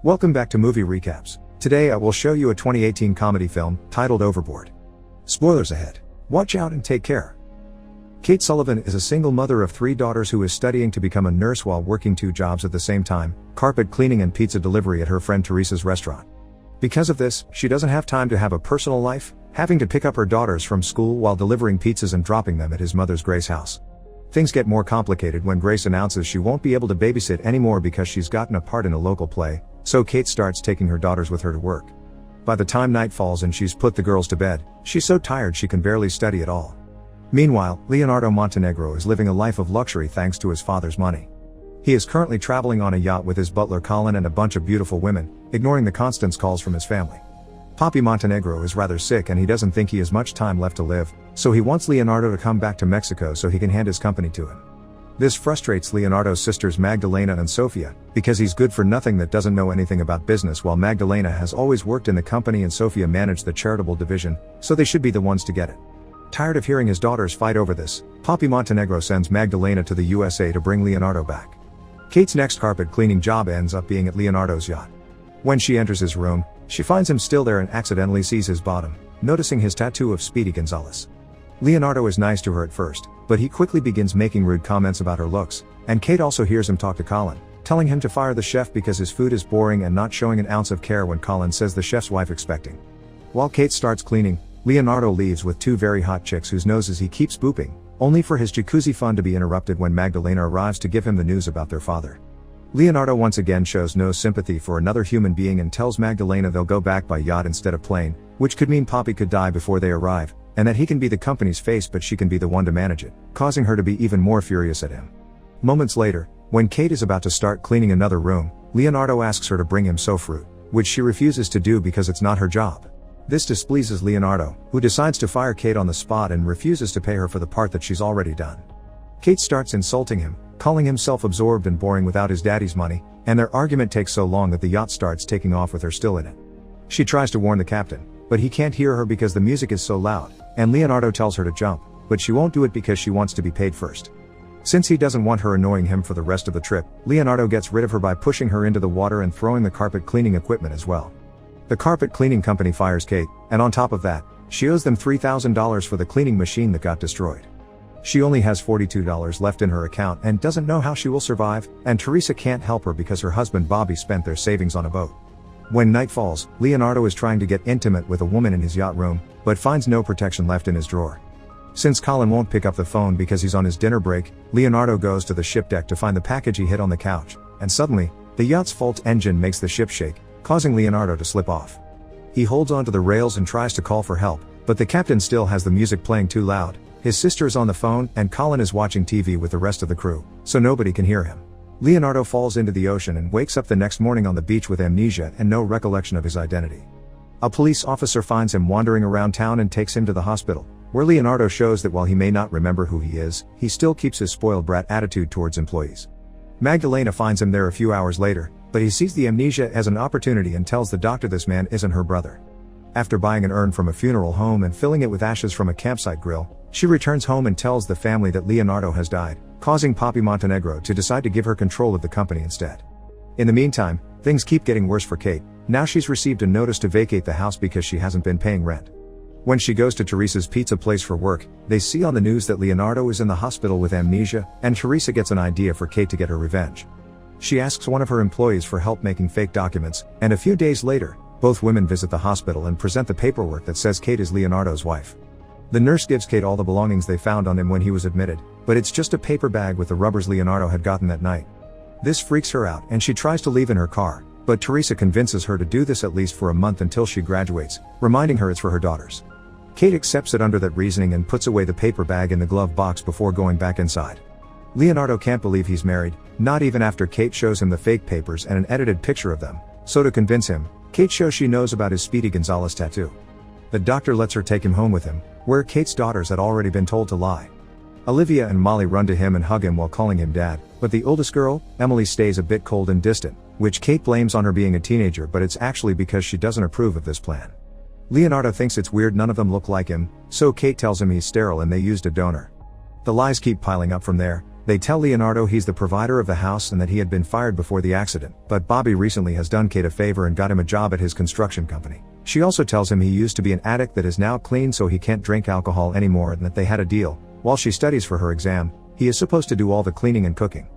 Welcome back to Movie Recaps. Today I will show you a 2018 comedy film, titled Overboard. Spoilers ahead. Watch out and take care. Kate Sullivan is a single mother of 3 daughters who is studying to become a nurse while working 2 jobs at the same time, carpet cleaning and pizza delivery at her friend Teresa's restaurant. Because of this, she doesn't have time to have a personal life, having to pick up her daughters from school while delivering pizzas and dropping them at his mother's Grace house. Things get more complicated when Grace announces she won't be able to babysit anymore because she's gotten a part in a local play, so Kate starts taking her daughters with her to work. By the time night falls and she's put the girls to bed, she's so tired she can barely study at all. Meanwhile, Leonardo Montenegro is living a life of luxury thanks to his father's money. He is currently traveling on a yacht with his butler Colin and a bunch of beautiful women, ignoring the constant calls from his family. Papi Montenegro is rather sick and he doesn't think he has much time left to live, so he wants Leonardo to come back to Mexico so he can hand his company to him. This frustrates Leonardo's sisters Magdalena and Sofia, because he's good for nothing that doesn't know anything about business while Magdalena has always worked in the company and Sofia managed the charitable division, so they should be the ones to get it. Tired of hearing his daughters fight over this, Papi Montenegro sends Magdalena to the USA to bring Leonardo back. Kate's next carpet cleaning job ends up being at Leonardo's yacht. When she enters his room, she finds him still there and accidentally sees his bottom, noticing his tattoo of Speedy Gonzales. Leonardo is nice to her at first, but he quickly begins making rude comments about her looks, and Kate also hears him talk to Colin, telling him to fire the chef because his food is boring and not showing an ounce of care when Colin says the chef's wife expecting. While Kate starts cleaning, Leonardo leaves with 2 very hot chicks whose noses he keeps booping, only for his jacuzzi fun to be interrupted when Magdalena arrives to give him the news about their father. Leonardo once again shows no sympathy for another human being and tells Magdalena they'll go back by yacht instead of plane, which could mean Papi could die before they arrive, and that he can be the company's face but she can be the one to manage it, causing her to be even more furious at him. Moments later, when Kate is about to start cleaning another room, Leonardo asks her to bring him soul fruit, which she refuses to do because it's not her job. This displeases Leonardo, who decides to fire Kate on the spot and refuses to pay her for the part that she's already done. Kate starts insulting him, calling him self-absorbed and boring without his daddy's money, and their argument takes so long that the yacht starts taking off with her still in it. She tries to warn the captain, but he can't hear her because the music is so loud, and Leonardo tells her to jump, but she won't do it because she wants to be paid first. Since he doesn't want her annoying him for the rest of the trip, Leonardo gets rid of her by pushing her into the water and throwing the carpet cleaning equipment as well. The carpet cleaning company fires Kate, and on top of that, she owes them $3,000 for the cleaning machine that got destroyed. She only has $42 left in her account and doesn't know how she will survive, and Teresa can't help her because her husband Bobby spent their savings on a boat. When night falls, Leonardo is trying to get intimate with a woman in his yacht room, but finds no protection left in his drawer. Since Colin won't pick up the phone because he's on his dinner break, Leonardo goes to the ship deck to find the package he hid on the couch, and suddenly, the yacht's fault engine makes the ship shake, causing Leonardo to slip off. He holds onto the rails and tries to call for help, but the captain still has the music playing too loud, his sister is on the phone, and Colin is watching TV with the rest of the crew, so nobody can hear him. Leonardo falls into the ocean and wakes up the next morning on the beach with amnesia and no recollection of his identity. A police officer finds him wandering around town and takes him to the hospital, where Leonardo shows that while he may not remember who he is, he still keeps his spoiled brat attitude towards employees. Magdalena finds him there a few hours later, but he sees the amnesia as an opportunity and tells the doctor this man isn't her brother. After buying an urn from a funeral home and filling it with ashes from a campsite grill, she returns home and tells the family that Leonardo has died, causing Papi Montenegro to decide to give her control of the company instead. In the meantime, things keep getting worse for Kate. Now she's received a notice to vacate the house because she hasn't been paying rent. When she goes to Teresa's pizza place for work, they see on the news that Leonardo is in the hospital with amnesia, and Teresa gets an idea for Kate to get her revenge. She asks one of her employees for help making fake documents, and a few days later, both women visit the hospital and present the paperwork that says Kate is Leonardo's wife. The nurse gives Kate all the belongings they found on him when he was admitted, but it's just a paper bag with the rubbers Leonardo had gotten that night. This freaks her out and she tries to leave in her car, but Teresa convinces her to do this at least for a month until she graduates, reminding her it's for her daughters. Kate accepts it under that reasoning and puts away the paper bag in the glove box before going back inside. Leonardo can't believe he's married, not even after Kate shows him the fake papers and an edited picture of them, so to convince him, Kate shows she knows about his Speedy Gonzales tattoo. The doctor lets her take him home with him, where Kate's daughters had already been told to lie. Olivia and Molly run to him and hug him while calling him dad, but the oldest girl, Emily, stays a bit cold and distant, which Kate blames on her being a teenager, but it's actually because she doesn't approve of this plan. Leonardo thinks it's weird none of them look like him, so Kate tells him he's sterile and they used a donor. The lies keep piling up from there, They tell Leonardo he's the provider of the house and that he had been fired before the accident, but Bobby recently has done Kate a favor and got him a job at his construction company. She also tells him he used to be an addict that is now clean so he can't drink alcohol anymore and that they had a deal. While she studies for her exam, he is supposed to do all the cleaning and cooking.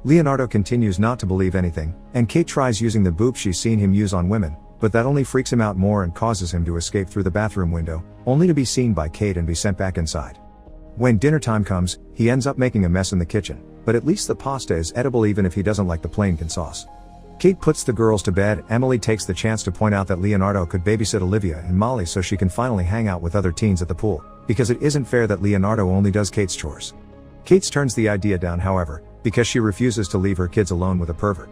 Leonardo continues not to believe anything, and Kate tries using the boop she's seen him use on women, but that only freaks him out more and causes him to escape through the bathroom window, only to be seen by Kate and be sent back inside. When dinner time comes, he ends up making a mess in the kitchen, but at least the pasta is edible even if he doesn't like the plain sauce. Kate puts the girls to bed. Emily takes the chance to point out that Leonardo could babysit Olivia and Molly so she can finally hang out with other teens at the pool, because it isn't fair that Leonardo only does Kate's chores. Kate turns the idea down, however, because she refuses to leave her kids alone with a pervert.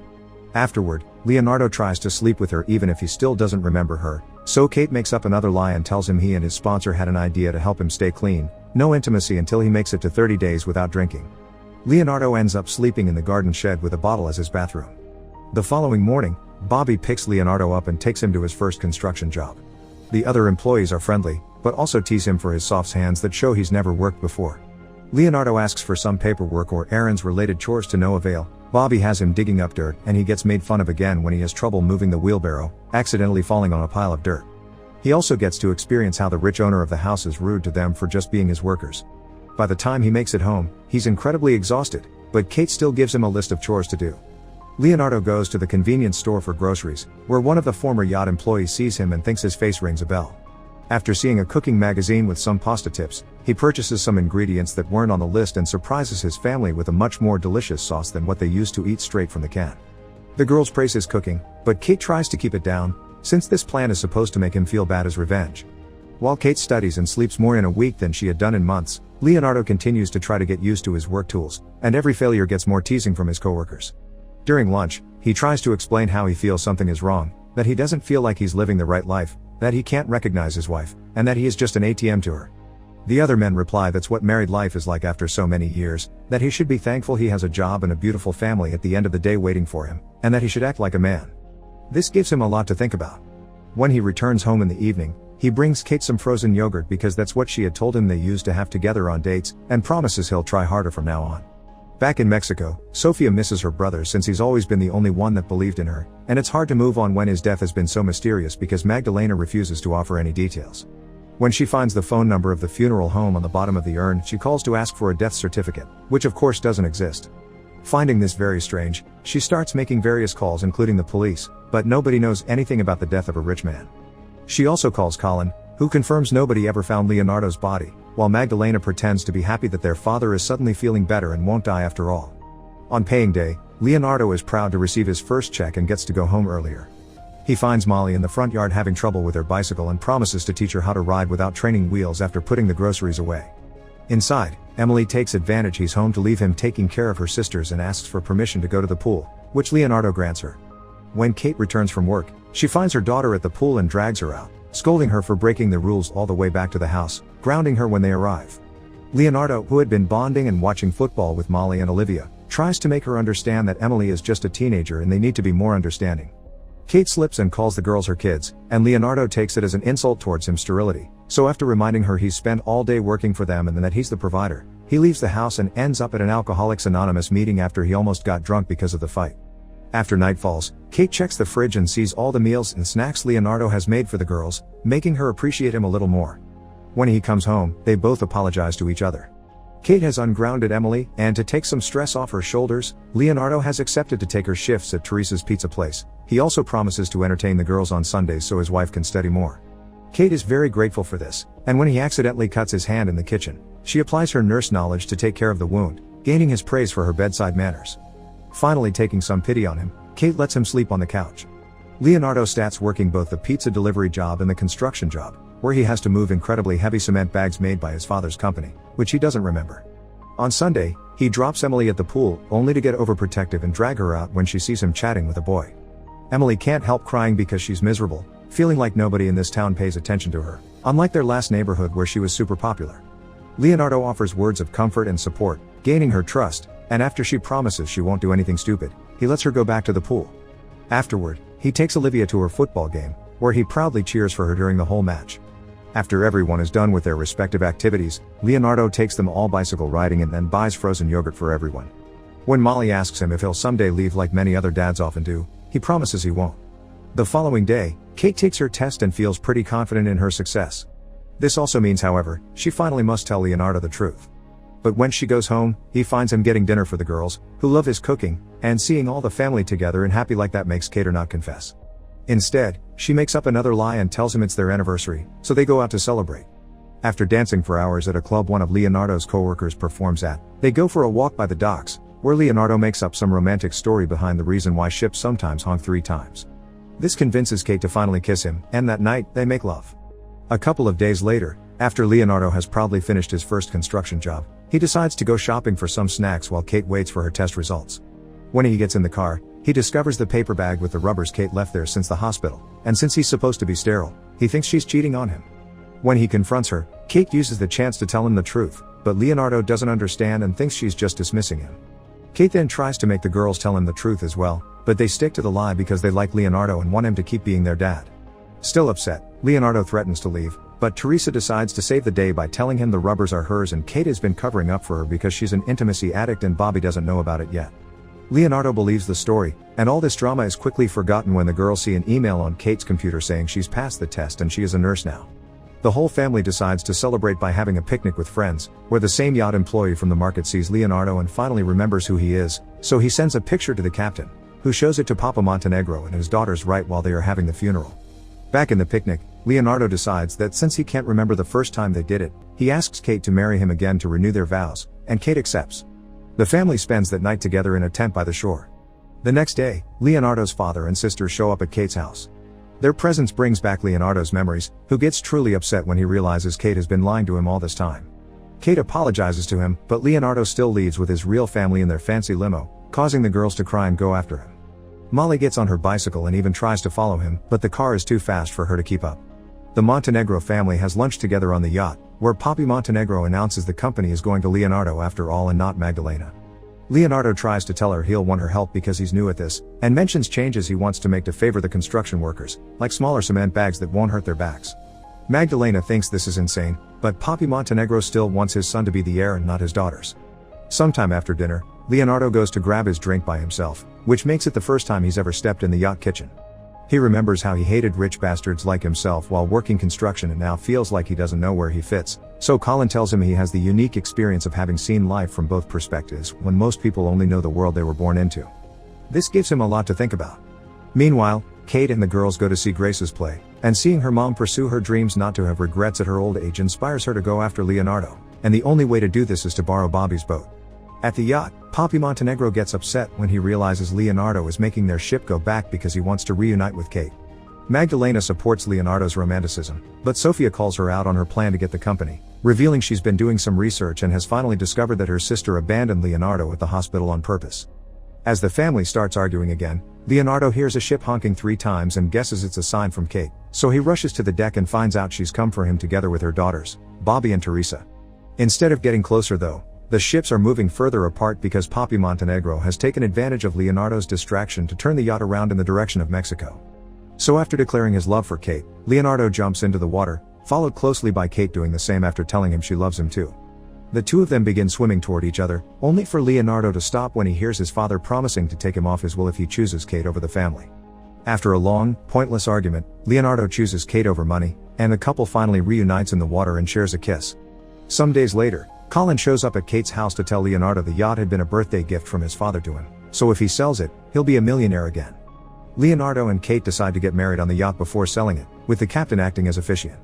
Afterward, Leonardo tries to sleep with her even if he still doesn't remember her, so Kate makes up another lie and tells him he and his sponsor had an idea to help him stay clean, no intimacy until he makes it to 30 days without drinking. Leonardo ends up sleeping in the garden shed with a bottle as his bathroom. The following morning, Bobby picks Leonardo up and takes him to his first construction job. The other employees are friendly, but also tease him for his soft hands that show he's never worked before. Leonardo asks for some paperwork or errands related chores to no avail. Bobby has him digging up dirt and he gets made fun of again when he has trouble moving the wheelbarrow, accidentally falling on a pile of dirt. He also gets to experience how the rich owner of the house is rude to them for just being his workers. By the time he makes it home, he's incredibly exhausted, but Kate still gives him a list of chores to do. Leonardo goes to the convenience store for groceries, where one of the former yacht employees sees him and thinks his face rings a bell. After seeing a cooking magazine with some pasta tips, he purchases some ingredients that weren't on the list and surprises his family with a much more delicious sauce than what they used to eat straight from the can. The girls praise his cooking, but Kate tries to keep it down, since this plan is supposed to make him feel bad as revenge. While Kate studies and sleeps more in a week than she had done in months, Leonardo continues to try to get used to his work tools, and every failure gets more teasing from his coworkers. During lunch, he tries to explain how he feels something is wrong, that he doesn't feel like he's living the right life, that he can't recognize his wife, and that he is just an ATM to her. The other men reply that's what married life is like after so many years, that he should be thankful he has a job and a beautiful family at the end of the day waiting for him, and that he should act like a man. This gives him a lot to think about. When he returns home in the evening, he brings Kate some frozen yogurt because that's what she had told him they used to have together on dates, and promises he'll try harder from now on. Back in Mexico, Sofia misses her brother since he's always been the only one that believed in her, and it's hard to move on when his death has been so mysterious because Magdalena refuses to offer any details. When she finds the phone number of the funeral home on the bottom of the urn, she calls to ask for a death certificate, which of course doesn't exist. Finding this very strange, she starts making various calls including the police, but nobody knows anything about the death of a rich man. She also calls Colin, who confirms nobody ever found Leonardo's body, while Magdalena pretends to be happy that their father is suddenly feeling better and won't die after all. On paying day, Leonardo is proud to receive his first check and gets to go home earlier. He finds Molly in the front yard having trouble with her bicycle and promises to teach her how to ride without training wheels after putting the groceries away. Inside, Emily takes advantage he's home to leave him taking care of her sisters and asks for permission to go to the pool, which Leonardo grants her. When Kate returns from work, she finds her daughter at the pool and drags her out, scolding her for breaking the rules all the way back to the house, grounding her when they arrive. Leonardo, who had been bonding and watching football with Molly and Olivia, tries to make her understand that Emily is just a teenager and they need to be more understanding. Kate slips and calls the girls her kids, and Leonardo takes it as an insult towards his sterility, so after reminding her he's spent all day working for them and that he's the provider, he leaves the house and ends up at an Alcoholics Anonymous meeting after he almost got drunk because of the fight. After night falls, Kate checks the fridge and sees all the meals and snacks Leonardo has made for the girls, making her appreciate him a little more. When he comes home, they both apologize to each other. Kate has ungrounded Emily, and to take some stress off her shoulders, Leonardo has accepted to take her shifts at Teresa's pizza place. He also promises to entertain the girls on Sundays so his wife can study more. Kate is very grateful for this, and when he accidentally cuts his hand in the kitchen, she applies her nurse knowledge to take care of the wound, gaining his praise for her bedside manners. Finally taking some pity on him, Kate lets him sleep on the couch. Leonardo starts working both the pizza delivery job and the construction job, where he has to move incredibly heavy cement bags made by his father's company, which he doesn't remember. On Sunday, he drops Emily at the pool, only to get overprotective and drag her out when she sees him chatting with a boy. Emily can't help crying because she's miserable, feeling like nobody in this town pays attention to her, unlike their last neighborhood where she was super popular. Leonardo offers words of comfort and support, gaining her trust, and after she promises she won't do anything stupid, he lets her go back to the pool. Afterward, he takes Olivia to her football game, where he proudly cheers for her during the whole match. After everyone is done with their respective activities, Leonardo takes them all bicycle riding and then buys frozen yogurt for everyone. When Molly asks him if he'll someday leave like many other dads often do, he promises he won't. The following day, Kate takes her test and feels pretty confident in her success. This also means, however, she finally must tell Leonardo the truth. But when she goes home, he finds him getting dinner for the girls, who love his cooking, and seeing all the family together and happy like that makes Kate not confess. Instead, she makes up another lie and tells him it's their anniversary, so they go out to celebrate. After dancing for hours at a club one of Leonardo's co-workers performs at, they go for a walk by the docks, where Leonardo makes up some romantic story behind the reason why ships sometimes honk 3 times. This convinces Kate to finally kiss him, and that night, they make love. A couple of days later, after Leonardo has proudly finished his first construction job, he decides to go shopping for some snacks while Kate waits for her test results. When he gets in the car, he discovers the paper bag with the rubbers Kate left there since the hospital, and since he's supposed to be sterile, he thinks she's cheating on him. When he confronts her, Kate uses the chance to tell him the truth, but Leonardo doesn't understand and thinks she's just dismissing him. Kate then tries to make the girls tell him the truth as well, but they stick to the lie because they like Leonardo and want him to keep being their dad. Still upset, Leonardo threatens to leave, but Teresa decides to save the day by telling him the rubbers are hers and Kate has been covering up for her because she's an intimacy addict and Bobby doesn't know about it yet. Leonardo believes the story, and all this drama is quickly forgotten when the girls see an email on Kate's computer saying she's passed the test and she is a nurse now. The whole family decides to celebrate by having a picnic with friends, where the same yacht employee from the market sees Leonardo and finally remembers who he is, so he sends a picture to the captain, who shows it to Papa Montenegro and his daughters right while they are having the funeral. Back in the picnic, Leonardo decides that since he can't remember the first time they did it, he asks Kate to marry him again to renew their vows, and Kate accepts. The family spends that night together in a tent by the shore. The next day, Leonardo's father and sister show up at Kate's house. Their presence brings back Leonardo's memories, who gets truly upset when he realizes Kate has been lying to him all this time. Kate apologizes to him, but Leonardo still leaves with his real family in their fancy limo, causing the girls to cry and go after him. Molly gets on her bicycle and even tries to follow him, but the car is too fast for her to keep up. The Montenegro family has lunch together on the yacht, where Papi Montenegro announces the company is going to Leonardo after all and not Magdalena. Leonardo tries to tell her he'll want her help because he's new at this, and mentions changes he wants to make to favor the construction workers, like smaller cement bags that won't hurt their backs. Magdalena thinks this is insane, but Papi Montenegro still wants his son to be the heir and not his daughters. Sometime after dinner, Leonardo goes to grab his drink by himself, which makes it the first time he's ever stepped in the yacht kitchen. He remembers how he hated rich bastards like himself while working construction and now feels like he doesn't know where he fits, so Colin tells him he has the unique experience of having seen life from both perspectives when most people only know the world they were born into. This gives him a lot to think about. Meanwhile, Kate and the girls go to see Grace's play, and seeing her mom pursue her dreams not to have regrets at her old age inspires her to go after Leonardo, and the only way to do this is to borrow Bobby's boat. At the yacht, Papi Montenegro gets upset when he realizes Leonardo is making their ship go back because he wants to reunite with Kate. Magdalena supports Leonardo's romanticism, but Sofia calls her out on her plan to get the company, revealing she's been doing some research and has finally discovered that her sister abandoned Leonardo at the hospital on purpose. As the family starts arguing again, Leonardo hears a ship honking 3 times and guesses it's a sign from Kate, so he rushes to the deck and finds out she's come for him together with her daughters, Bobby and Teresa. Instead of getting closer though, the ships are moving further apart because Papi Montenegro has taken advantage of Leonardo's distraction to turn the yacht around in the direction of Mexico. So after declaring his love for Kate, Leonardo jumps into the water, followed closely by Kate doing the same after telling him she loves him too. The two of them begin swimming toward each other, only for Leonardo to stop when he hears his father promising to take him off his will if he chooses Kate over the family. After a long, pointless argument, Leonardo chooses Kate over money, and the couple finally reunites in the water and shares a kiss. Some days later, Colin shows up at Kate's house to tell Leonardo the yacht had been a birthday gift from his father to him, so if he sells it, he'll be a millionaire again. Leonardo and Kate decide to get married on the yacht before selling it, with the captain acting as officiant.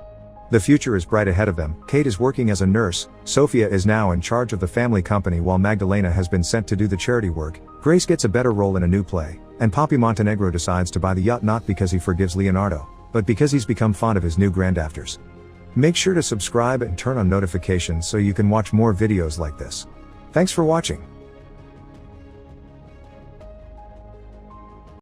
The future is bright ahead of them. Kate is working as a nurse, Sofia is now in charge of the family company while Magdalena has been sent to do the charity work, Grace gets a better role in a new play, and Papi Montenegro decides to buy the yacht not because he forgives Leonardo, but because he's become fond of his new grandafters. Make sure to subscribe and turn on notifications so you can watch more videos like this. Thanks for watching.